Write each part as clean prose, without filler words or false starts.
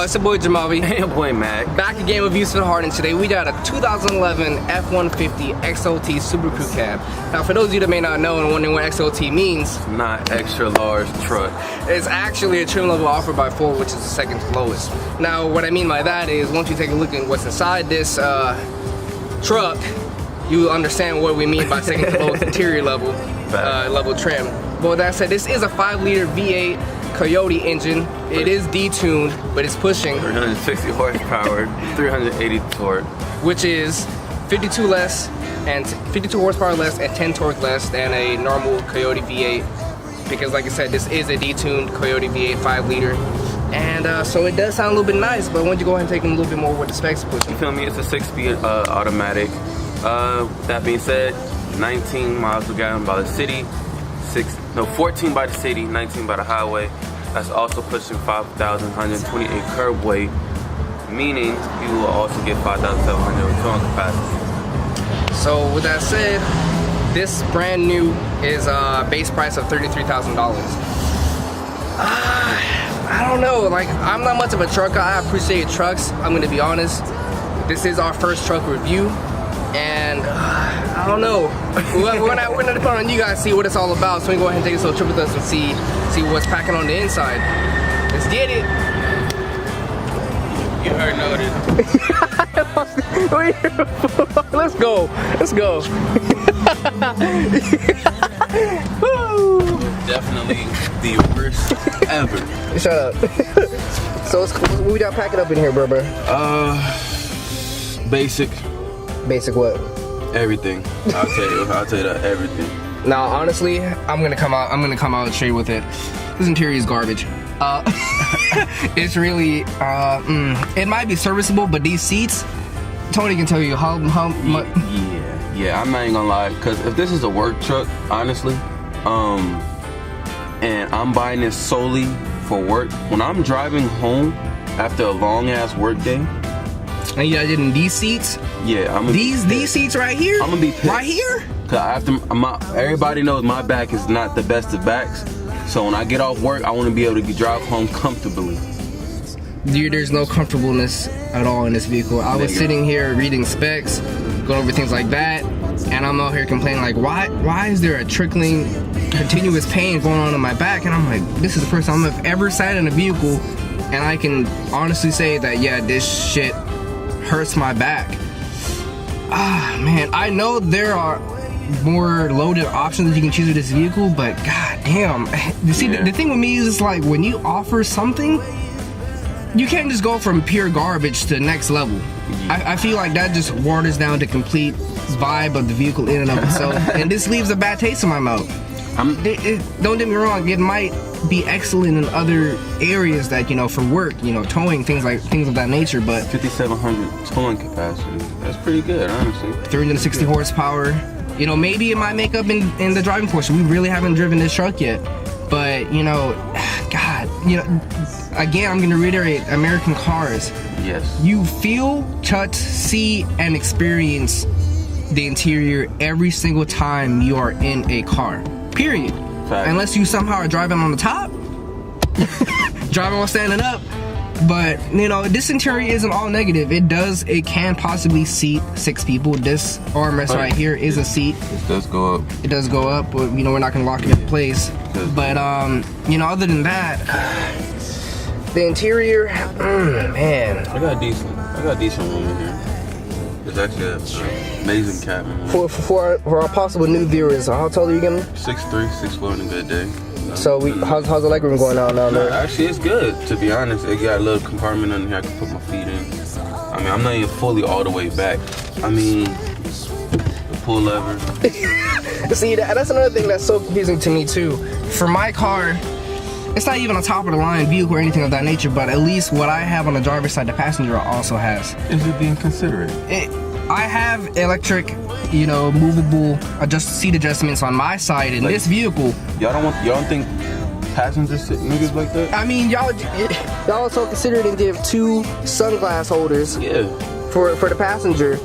It's your boy Jeameave. Hey, your boy Mac. Back again with Views for the Heart, and today we got a 2011 F150 XLT Super Crew Cab. Now, for those of you that may not know and wondering what XLT means, Not extra large truck. it's actually a trim level offered by Ford, which is the second lowest. Now, what I mean by that is, once you take a look at what's inside this truck, you will understand what we mean by second to lowest interior level trim. But with that said, this is a 5-liter V8 Coyote engine. It is detuned, but it's pushing 360 horsepower, 380 torque, which is 52 horsepower less and 10 torque less than a normal Coyote V8. Because, like I said, this is a detuned Coyote V8 5-liter, and so it does sound a little bit nice. But why don't you go ahead and take a little bit more what the specs push? You feel me? It's a 6-speed automatic. That being said, 19 miles per gallon by the city, 14 by the city, 19 by the highway. That's also pushing 5,128 curb weight, meaning you will also get 5,700 towing capacity. So with that said, this brand new is a base price of $33,000. I don't know, like, I'm not much of a trucker. I appreciate trucks, I'm gonna be honest. This is our first truck review, and I don't know. We're not depending on you guys to see what it's all about, so we can go ahead and take this little trip with us and see what's packing on the inside. Let's get it. You already know it. Let's go. Let's go. Definitely the worst ever. Shut up. So what we got packing up in here, bro? Basic. Basic what? Everything. I'll tell you that, everything. Now, honestly, I'm gonna come out straight with it. This interior is garbage. It's really, it might be serviceable, but these seats, Tony can tell you how much. Yeah, I'm not even gonna lie, because if this is a work truck, honestly, and I'm buying this solely for work, when I'm driving home after a long ass work day, and you guys did in these seats? Yeah, I'm gonna these seats right here? I'm gonna be pissed. Right here? Cause everybody knows my back is not the best of backs. So when I get off work, I want to be able to drive home comfortably. Dude, there's no comfortableness at all in this vehicle. I was sitting here reading specs, going over things like that, and I'm out here complaining like, why is there a trickling, continuous pain going on in my back? And I'm like, this is the first time I've ever sat in a vehicle, and I can honestly say that, yeah, this shit hurts my back. Ah, man, I know there are more loaded options that you can choose with this vehicle, but god damn. You see, the thing with me is like, when you offer something, you can't just go from pure garbage to the next level. I feel like that just waters down the complete vibe of the vehicle in and of itself, and this leaves a bad taste in my mouth. Don't get me wrong, it might be excellent in other areas that, you know, for work, you know, towing, things of that nature, but 5,700 towing capacity, that's pretty good, honestly. 360 horsepower, you know, maybe it might make up in the driving portion. We really haven't driven this truck yet, but, you know, god, you know, again, I'm gonna reiterate, American cars, yes, you feel, touch, see, and experience the interior every single time you are in a car, period. Fact. Unless you somehow are driving on the top, driving while standing up. But, you know, this interior isn't all negative. It can possibly seat 6 people. This armrest right here is a seat. It does go up. It does go up, but, you know, we're not gonna lock it in place. But, you know, other than that, the interior, man. I got decent room in here. It's actually an amazing cabin. For our possible new viewers, how tall are you again? 6'3", 6'4" on a good day. So how's the legroom going on down there? Actually, it's good, to be honest. It got a little compartment under here I can put my feet in. I mean, I'm not even fully all the way back. I mean, the pull lever. See, that's another thing that's so confusing to me too. For my car, it's not even a top of the line vehicle or anything of that nature, but at least what I have on the driver's side, the passenger also has. Is it being considerate? I have electric, you know, movable seat adjustments on my side in this vehicle. Y'all don't think passengers sit niggas like that? I mean, y'all also consider it and give 2 sunglass holders. Yeah. For the passenger.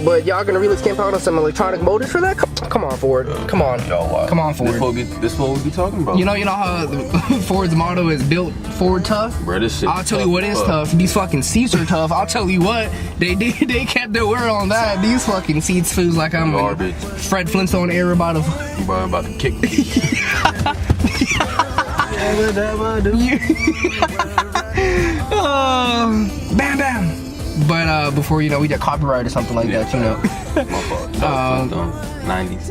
But y'all gonna really skimp out on some electronic motors for that? Come on, Ford. Come on. Come on, Ford. This is what we be talking about. You know how Ford's motto is built Ford tough? Bro, this shit I'll tell you what is tough. These fucking seats are tough. I'll tell you what. They kept their word on that. These fucking seats feels like I'm garbage. Fred Flintstone era about to kick me. Bam bam. But before you know, we get copyright or something like that, you know. My fault. 90s.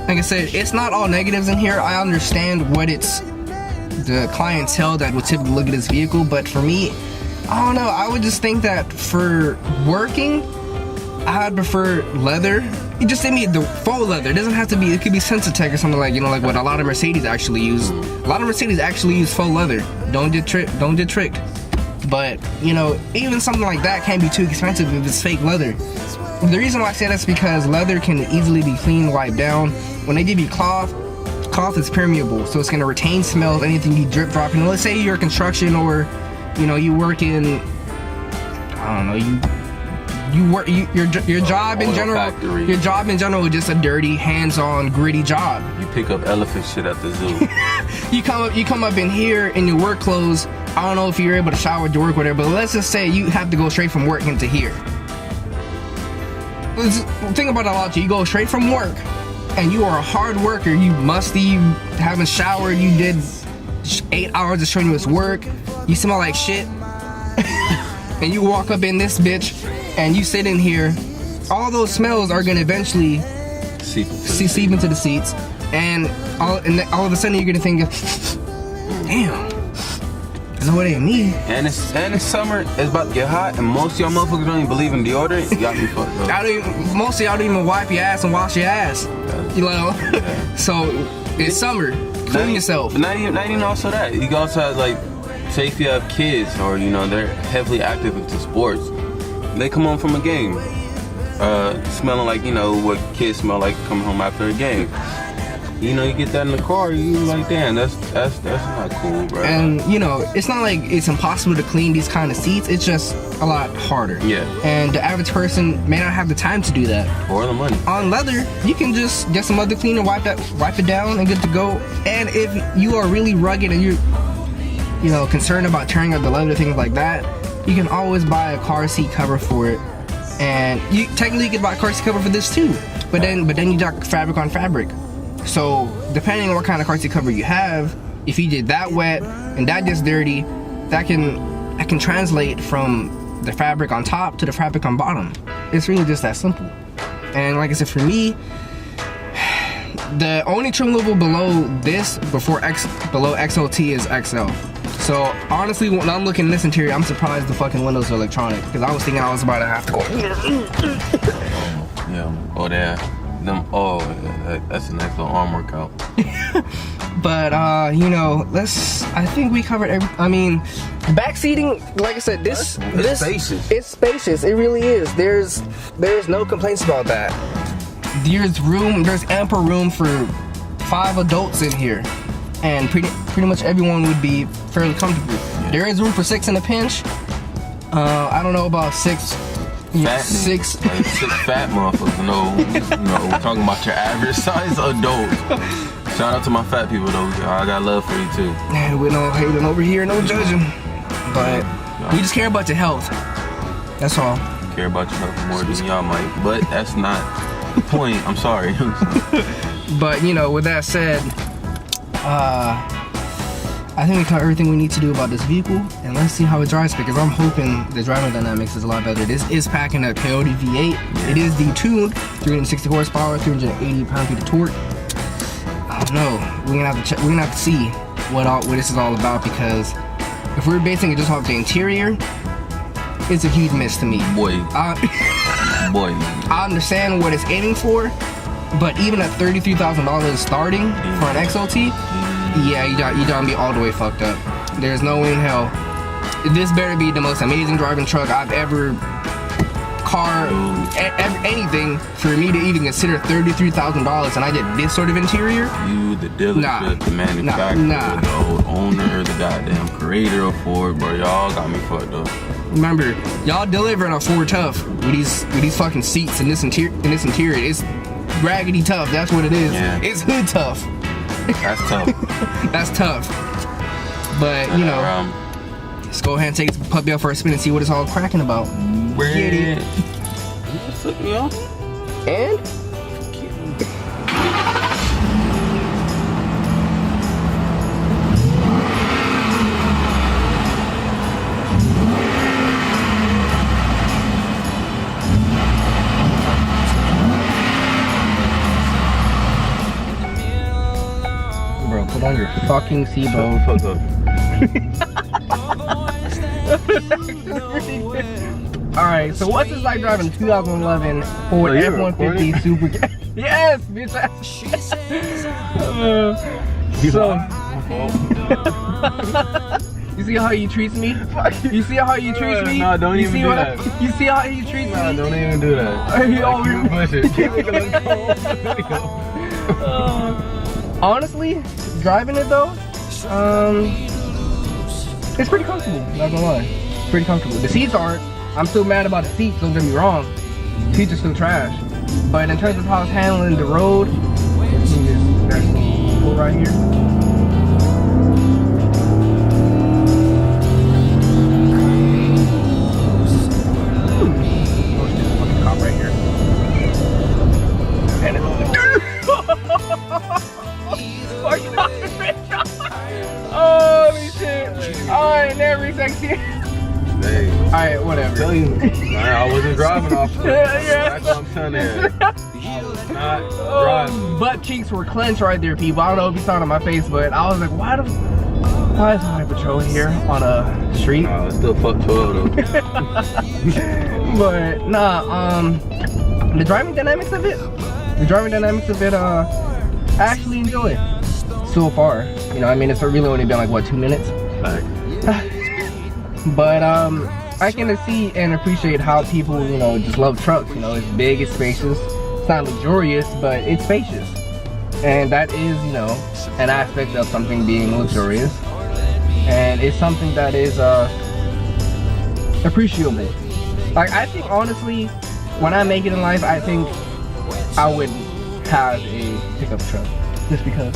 Like I said, it's not all negatives in here. I understand what it's the clientele that would typically look at this vehicle, but for me, I don't know. I would just think that for working, I'd prefer leather. You just send me the faux leather. It doesn't have to be. It could be Sensitech or something like like what a lot of Mercedes actually use. A lot of Mercedes actually use faux leather. Don't get tricked. But even something like that can't be too expensive if it's fake leather. The reason why I say that's because leather can easily be cleaned, wiped down. When they give you cloth is permeable, so it's gonna retain smells. Anything you drip dropping. Let's say you're construction or you work in, I don't know, your job in general. Factory. Your job in general is just a dirty, hands-on, gritty job. You pick up elephant shit at the zoo. You come up in here in your work clothes. I don't know if you're able to shower to work, whatever, but let's just say you have to go straight from work into here. Think about that logic. You go straight from work, and you are a hard worker. You musty, haven't showered. You did 8 hours of strenuous work. You smell like shit. And you walk up in this bitch, and you sit in here. All those smells are gonna eventually seep into the seats, and all of a sudden you're gonna think, damn. I know it ain't me. And it's summer. It's about to get hot, and most of y'all motherfuckers don't even believe in deodorant. Y'all be fucked up. Most of y'all don't even wipe your ass and wash your ass. Yeah. So it's summer. Clean yourself. But not even also that. You also have say if you have kids or they're heavily active into sports, they come home from a game, smelling like what kids smell like coming home after a game. You get that in the car, you like, damn, that's not cool, bro. And it's not like it's impossible to clean these kind of seats. It's just a lot harder. Yeah. And the average person may not have the time to do that. Or the money. On leather, you can just get some other cleaner, wipe it down, and good to go. And if you are really rugged and you're concerned about tearing up the leather, things like that, you can always buy a car seat cover for it. And you technically could buy a car seat cover for this too. But then you got fabric on fabric. So depending on what kind of car seat cover you have, if you did that wet and that gets dirty, that can translate from the fabric on top to the fabric on bottom. It's really just that simple. And like I said, for me, the only trim level below XLT is XL. So honestly, when I'm looking at this interior, I'm surprised the fucking windows are electronic, because I was thinking I was about to have to go. That's the next little arm workout. But I think we covered back seating, like I said, it's spacious. It's spacious. It really is. There's no complaints about that. There's ample room for 5 adults in here, and pretty much everyone would be fairly comfortable. Yeah. There is room for 6 in a pinch. I don't know about 6. Six fat motherfuckers. We're talking about your average size adult. Shout out to my fat people though. I got love for you too. Man, we no hating over here, no judging. But we just care about your health. That's all. Care about your health more than y'all might. But that's not the point. I'm sorry. But with that said, I think we covered everything we need to do about this vehicle, and let's see how it drives, because I'm hoping the driving dynamics is a lot better. This is packing a Coyote V8. Yeah. It is detuned, 360 horsepower, 380 pound-feet of torque. I don't know. We're gonna have to see what this is all about, because if we're basing it just off the interior, it's a huge miss to me. Boy. I understand what it's aiming for, but even at $33,000 starting for an XLT. Yeah, you gotta be all the way fucked up. There's no way in hell. This better be the most amazing driving truck I've ever anything for me to even consider $33,000, and I get this sort of interior. You, the dealership, the manufacturer, the old owner, the goddamn creator of Ford, bro, y'all got me fucked up. Remember, y'all delivering a Ford Tough with these fucking seats in this interior. It's raggedy tough. That's what it is. Yeah. It's hood tough. That's tough. That's tough. But you know, let's go ahead and take this puppy out for a spin and see what it's all cracking about. Get it. Took me off. And bro, put on your fucking seatbelt. Fuck up. Alright, so what's it like driving 2011 Ford F-150 Super? Yes, bitch. You see how he treats me? You see how he treats me? No, don't even do that. You see how he treats me? No, don't even do that. He always push it. Keep it going. Honestly, driving it though, it's pretty comfortable, not gonna lie. It's pretty comfortable. The seats aren't. I'm still mad about the seats, don't get me wrong. Seats are still trash. But in terms of how it's handling the road, let's see this nice little pull right here. Oh shit, fucking cop right here. And it's holy shit. Alright, never sexy. Hey. Alright, whatever. Tell you, I wasn't driving off. Yeah. That's what I'm telling you. I was not driving. Butt cheeks were clenched right there, people. I don't know if you saw it on my face, but I was like, why is Highway Patrol here on a street? No, it's still fuck 12 though. But nah, the driving dynamics of it, I actually enjoy it so far. You know, I mean, it's really only been like what, 2 minutes? But I can see and appreciate how people, you know, just love trucks. You know, it's big, it's spacious. It's not luxurious, but it's spacious. And that is, you know, an aspect of something being luxurious. And it's something that is appreciable. Like, I think honestly, when I make it in life, I think I would have a pickup truck. Just because.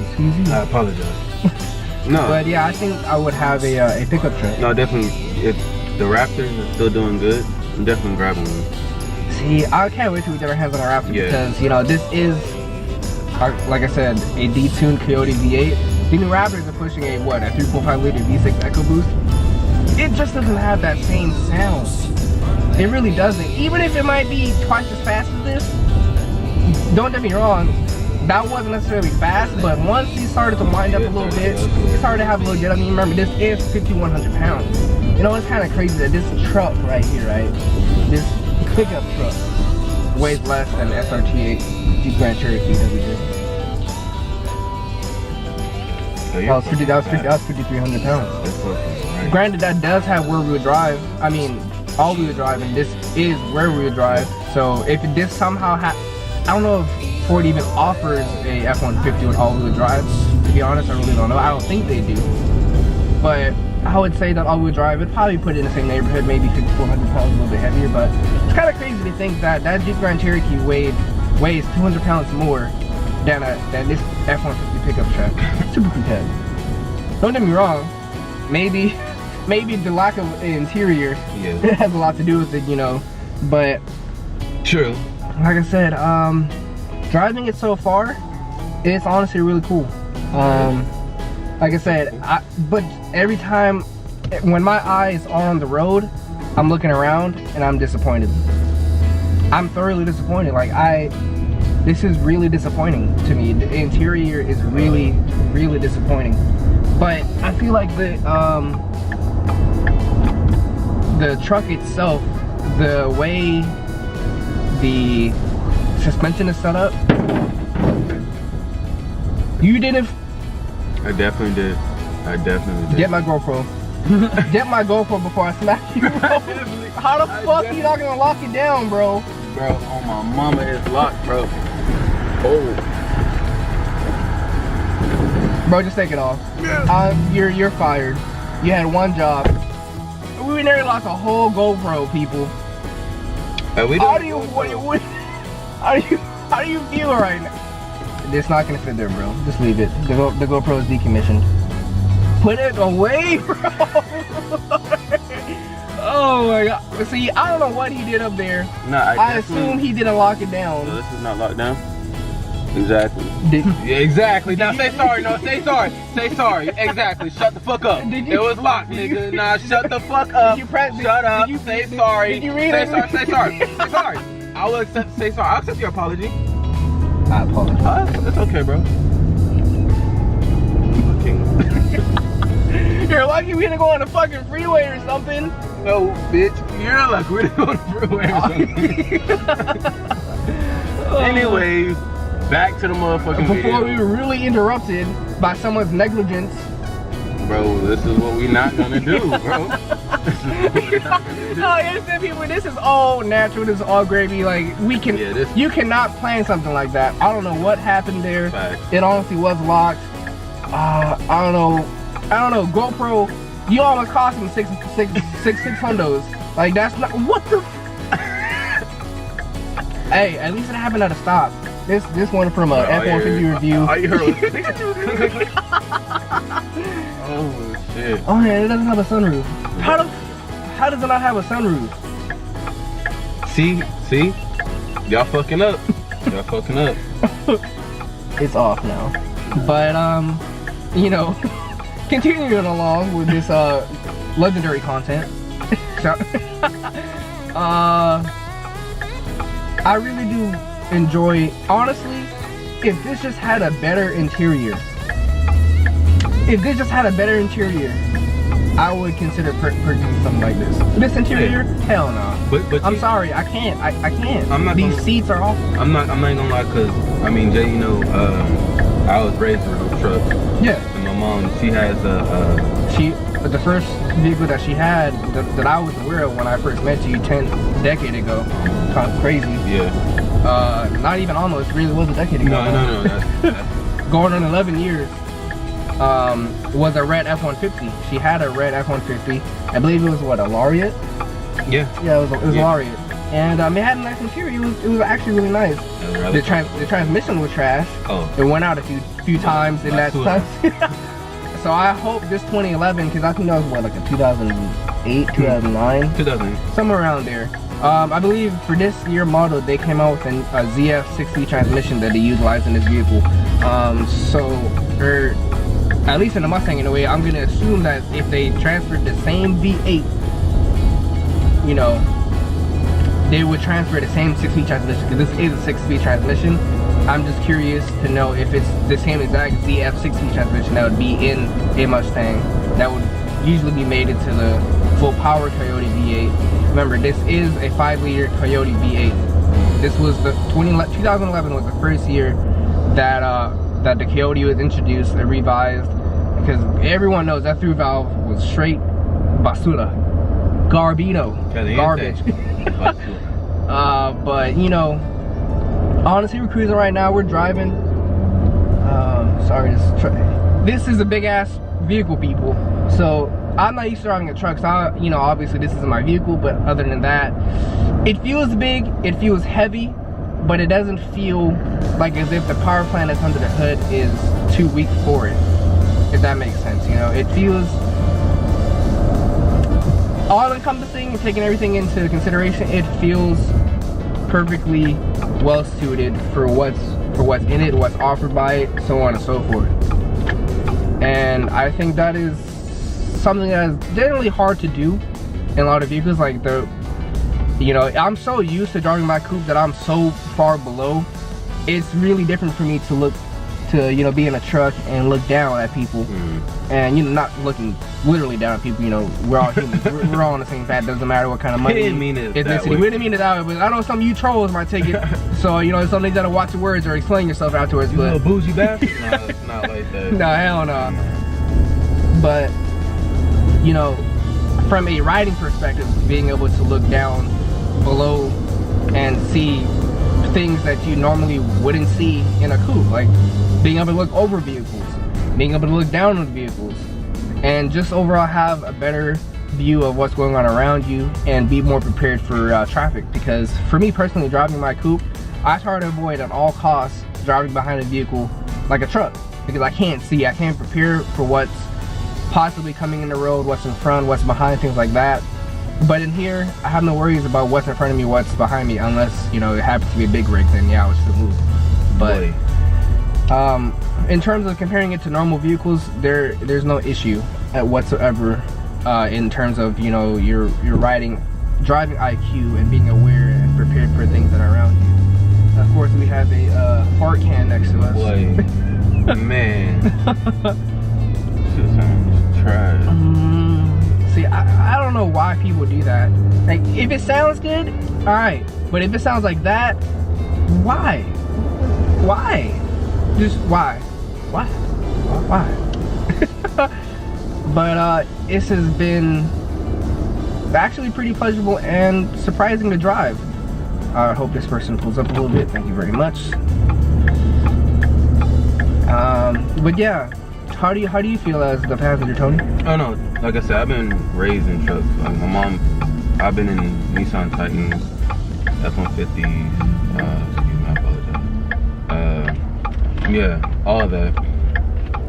Excuse me. I apologize. No. But yeah, I think I would have a pickup truck. No, definitely. If the Raptors are still doing good, I'm definitely grabbing one. See, I can't wait till we get our hands on a Raptor because, you know, this is, like I said, a detuned Coyote V8. The new Raptors are pushing a 3.5 liter V6 EcoBoost. It just doesn't have that same sound. It really doesn't. Even if it might be twice as fast as this, don't get me wrong, that wasn't necessarily fast, but once he started to wind up a little bit, it started to have a little jet. I mean, remember, this is 5,100 pounds. You know, it's kind of crazy that this truck right here, right, this pickup truck weighs less than the SRT8 Jeep Grand Cherokee that we did. That was 5,300 pounds. Granted, that does have rear-wheel drive. I mean, all-wheel drive, and this is rear-wheel drive. So if this somehow I don't know if Ford even offers a F-150 with all-wheel drive. To be honest, I really don't know. I don't think they do. But I would say that all-wheel drive would probably put it in the same neighborhood, maybe 5,400 pounds, a little bit heavier. But it's kind of crazy to think that that Jeep Grand Cherokee weighs 200 pounds more than this F-150 pickup truck. Super competitive. Don't get me wrong. Maybe the lack of interior has a lot to do with it, you know. But true. Like I said, driving it so far, it's honestly really cool. Like I said, but every time when my eyes are on the road, I'm looking around and I'm disappointed. I'm thoroughly disappointed. Like this is really disappointing to me. The interior is really, really disappointing. But I feel like the truck itself, the way the suspension is set up, you didn't. I definitely did. Get my GoPro. Get my GoPro before I smack you, bro. How the fuck are you not gonna lock it down, bro? Bro, on my mama, it's locked, bro. Oh. Bro, just take it off. You're fired. You had one job. we nearly lost a whole GoPro, people. How do you feel right now? It's not gonna fit there, bro. Just leave it. The GoPro is decommissioned. Put it away, bro. Oh my god. See, I don't know what he did up there. No, I assume he didn't lock it down. So this is not locked down? Exactly. Yeah, exactly. Now say sorry. No, say sorry. Say sorry. Exactly. Shut the fuck up. It was locked, nigga. Nah, shut the fuck up. Shut up. Say sorry. Did you read say it? sorry. Say sorry. Say sorry. I will accept. Say sorry. I'll accept your apology. I apologize. It's okay, bro. You're lucky we didn't go on a fucking freeway or something. No, bitch. You're lucky we didn't go on the freeway or something. Anyways, back to the motherfucking Before video. we were really interrupted by someone's negligence. Bro, this is what we not gonna do, bro. No, listen, people, this is all natural, this is all gravy. Like, we can, you cannot plan something like that. I don't know what happened there. Facts. It honestly was locked. I don't know, GoPro, you almost cost him six hundos. Like, that's not, what the? Hey, at least it happened at a stop. This one from a F150 review. All you heard was oh shit. Oh yeah, it doesn't have a sunroof. How does it not have a sunroof? See? Y'all fucking up. Y'all fucking up. It's off now. But you know, continuing along with this legendary content. I really do enjoy, honestly, if this just had a better interior. If this just had a better interior, I would consider purchasing something like this. This interior, hell no. But I'm sorry, I can't. I can't. I'm not These gonna, seats are awful. I'm not gonna lie, cause I mean, Jay, you know, I was raised with trucks. Yeah. And my mom, she has the first vehicle that she had that I was aware of when I first met you a decade ago. Kind of crazy. Yeah. Not even almost. Really was a decade ago. No. That's Going on 11 years. Was a red F150. She had a red F150. I believe it was what, a Lariat? Yeah. Yeah, it was a Lariat. And it had a nice interior. It was actually really nice. The transmission was trash. Oh. It went out a few times in that time. So I hope this 2011, because I think that was what, like a 2008, 2009? 2008. Somewhere around there. I believe for this year model, they came out with a ZF60 transmission that they utilized in this vehicle. Or at least in the Mustang in a way, I'm gonna assume that if they transferred the same V8, you know, they would transfer the same 6-speed transmission, because this is a 6-speed transmission. I'm just curious to know if it's the same exact ZF60 transmission that would be in a Mustang that would usually be mated to the full power Coyote V8. Remember, this is a 5-liter Coyote V8. This was the 2011 was the first year that that the Coyote was introduced and revised, because everyone knows that through valve was straight basura, garbage. But you know, honestly, we're cruising right now. We're driving. Sorry, this is a big ass vehicle, people. So I'm not used to driving a truck. So you know, obviously this isn't my vehicle. But other than that, it feels big. It feels heavy, but it doesn't feel like as if the power plant that's under the hood is too weak for it. If that makes sense, you know, it feels all-encompassing and taking everything into consideration. It feels perfectly well suited for what's in it, what's offered by it, so on and so forth. And I think that is something that is generally hard to do in a lot of vehicles. Like you know, I'm so used to driving my coupe that I'm so far below. It's really different for me to you know, be in a truck and look down at people. And you know, not looking literally down at people. You know, we're all humans. we're all on the same path. Doesn't matter what kind of money. He didn't mean it that way. We didn't mean it that way, but I know some of you trolls might take it. So you know, something you gotta watch your words or explain yourself afterwards. You but little bougie bastard. No, it's not like that. No, hell no. But you know, from a riding perspective, being able to look down below and see things that you normally wouldn't see in a coupe, like being able to look over vehicles, being able to look down on vehicles, and just overall have a better view of what's going on around you and be more prepared for traffic. Because for me personally, driving my coupe, I try to avoid at all costs driving behind a vehicle like a truck, because I can't see, I can't prepare for what's possibly coming in the road, what's in front, what's behind, things like that. But in here, I have no worries about what's in front of me, what's behind me, unless, you know, it happens to be a big rig, then yeah, I would still move. But in terms of comparing it to normal vehicles, there's no issue whatsoever in terms of, you know, your driving IQ and being aware and prepared for things that are around you. And of course, we have a fart can next to us. Boy, man. Shit sounds trash. See, I don't know why people do that. Like, if it sounds good, all right. But if it sounds like that, why? Why? Just why? Why? Why? But this has been actually pretty pleasurable and surprising to drive. I hope this person pulls up a little bit. Thank you very much. But yeah, how do you feel as the passenger, Tony? Oh no, like I said, I've been raised in trucks. My mom, I've been in Nissan Titans, F150. Excuse me, I apologize. Yeah, all of that.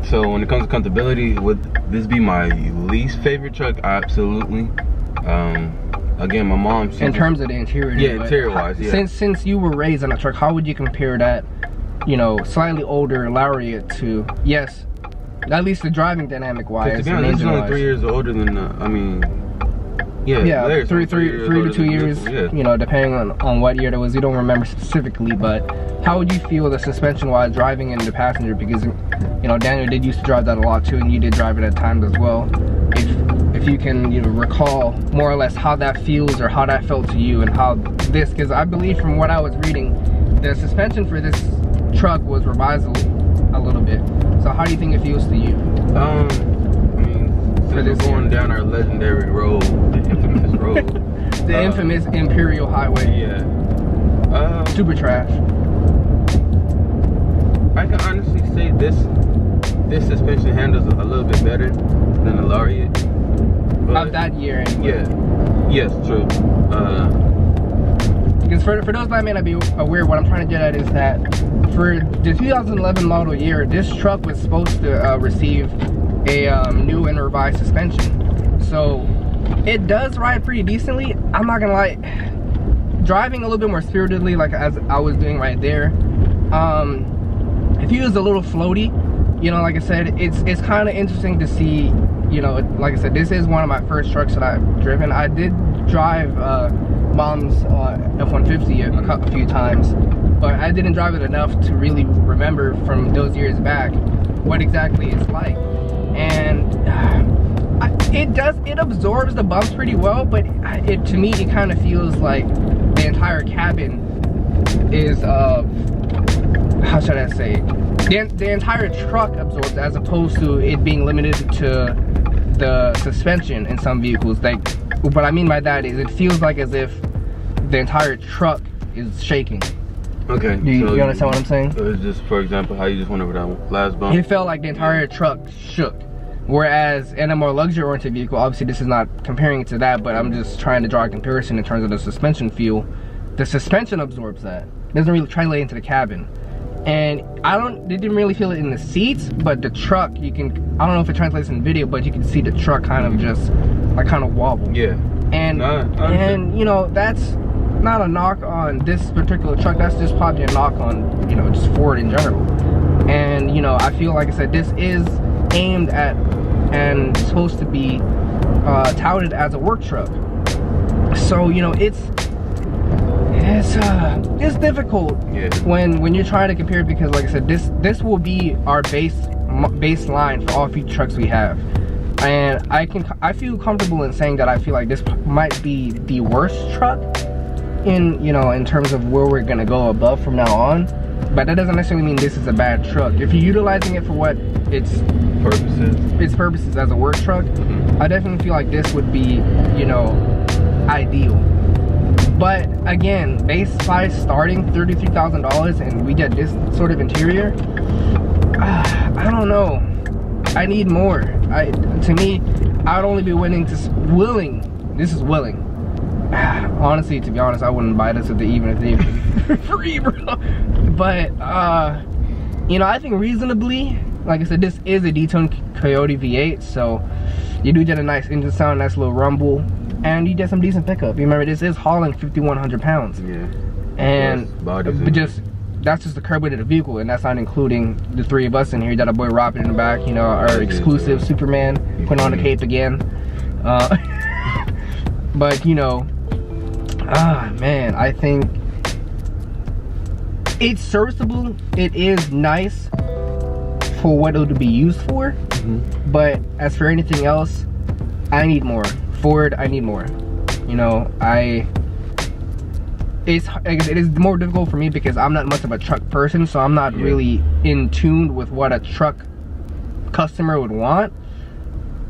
So when it comes to comfortability, would this be my least favorite truck? Absolutely. Again, my mom. In terms of the interior. Yeah, interior wise. Yeah. Since you were raised in a truck, how would you compare that, you know, slightly older Lariat to, yes, at least the driving dynamic wise? To be honest, this is only 3 years older than. I mean. Yeah, three to 2 years, yeah. You know, depending on what year it was. You don't remember specifically, but how would you feel the suspension while driving in the passenger? Because, you know, Daniel did used to drive that a lot too, and you did drive it at times as well. If you can, you know, recall more or less how that feels or how that felt to you, and how this, because I believe from what I was reading, the suspension for this truck was revised a little bit. So how do you think it feels to you? For this going down our legendary road, the infamous road. The infamous Imperial Highway. Yeah. Super trash. I can honestly say this suspension handles a little bit better than the Lariat. Of that year anyway. Yeah. Yes, true. Because for those that may not be aware, what I'm trying to get at is that for the 2011 model year, this truck was supposed to receive a new and revised suspension. So it does ride pretty decently. I'm not gonna lie, driving a little bit more spiritedly, like as I was doing right there, it feels a little floaty. You know, like I said, it's kind of interesting to see. You know, like I said, this is one of my first trucks that I've driven. I did drive Mom's F150 a few times, but I didn't drive it enough to really remember from those years back what exactly it's like. And it absorbs the bumps pretty well, but to me it kind of feels like the entire cabin is how should I say, the entire truck absorbs, as opposed to it being limited to the suspension in some vehicles. Like, what I mean by that is it feels like as if the entire truck is shaking. Okay. You understand what I'm saying? So it's just, for example, how you just went over that last bump. It felt like the entire truck shook. Whereas in a more luxury-oriented vehicle, obviously this is not comparing it to that, but I'm just trying to draw a comparison in terms of the suspension feel. The suspension absorbs that. It doesn't really translate into the cabin. And they didn't really feel it in the seats, but the truck, I don't know if it translates in video, but you can see the truck kind of just, like, kind of wobble. Yeah. And you know, that's not a knock on this particular truck, that's just probably a knock on, you know, just Ford in general. And, you know, I feel like I said, this is aimed at and supposed to be touted as a work truck. So, you know, it's difficult when you're trying to compare it, because like I said, this will be our baseline for all future trucks we have. And I feel comfortable in saying that I feel like this might be the worst truck in terms of where we're gonna go above from now on. But that doesn't necessarily mean this is a bad truck. If you're utilizing it for what its purposes as a work truck, I definitely feel like this would be, you know, ideal. But again, base price starting $33,000 and we get this sort of interior, I don't know. I need more. To me, I'd only be willing. This is willing. Honestly, to be honest, I wouldn't buy this even if they were free, bro. But you know, I think reasonably, like I said, this is a detuned Coyote V8, so you do get a nice engine sound, nice little rumble, and you get some decent pickup. Remember, this is hauling 5,100 pounds. Yeah. And but that's just the curb weight of the vehicle, and that's not including the 3 of us in here. You got a boy Robin in the back, you know, our exclusive Superman, putting on the cape again. But you know, man, I think it's serviceable. It is nice for what it would be used for. But as for anything else, I need more. Ford, I need more. You know, it is more difficult for me because I'm not much of a truck person, so I'm not really in tune with what a truck customer would want.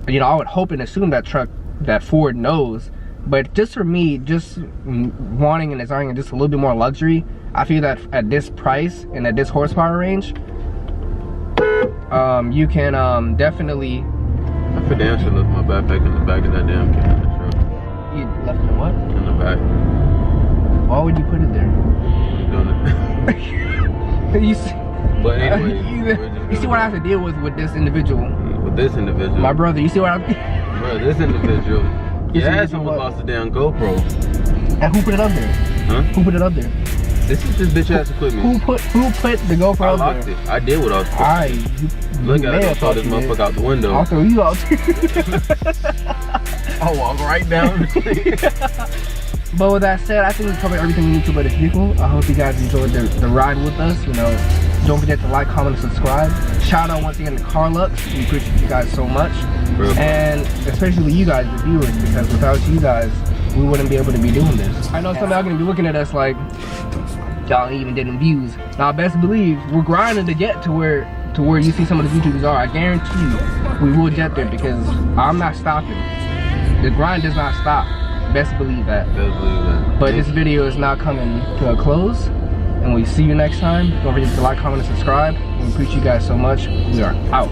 You know, I would hope and assume that Ford knows, but just for me, just wanting and desiring just a little bit more luxury, I feel that at this price and at this horsepower range, you can definitely. I for damn sure left my backpack in the back of that damn can in the truck. You left it in what? In the back. Why would you put it there? You see, but anyway, you see what I have to deal with this individual. With this individual. My brother, you see what Bro, this individual. Yeah, someone lost a damn GoPro. And who put it up there? Huh? Who put it up there? This is this bitch ass equipment. Who put the GoPro I up locked there? it. I did what I was supposed to. Alright, Look at it, I'll throw this motherfucker out the window. I'll throw you out. I'll walk right down. But with that said, I think we covered everything we need to about this vehicle. I hope you guys enjoyed the ride with us. You know, don't forget to like, comment, and subscribe. Shout out once again to Carlux. We appreciate you guys so much. And especially you guys, the viewers, because without you guys, we wouldn't be able to be doing this. I know some of y'all gonna be looking at us like, y'all ain't even getting views. Now, best believe we're grinding to get to where you see some of the YouTubers are. I guarantee you, we will get there because I'm not stopping. The grind does not stop. Best believe that. Best believe that. But this video is now coming to a close, and we see you next time. Don't forget to like, comment, and subscribe. We appreciate you guys so much. We are out.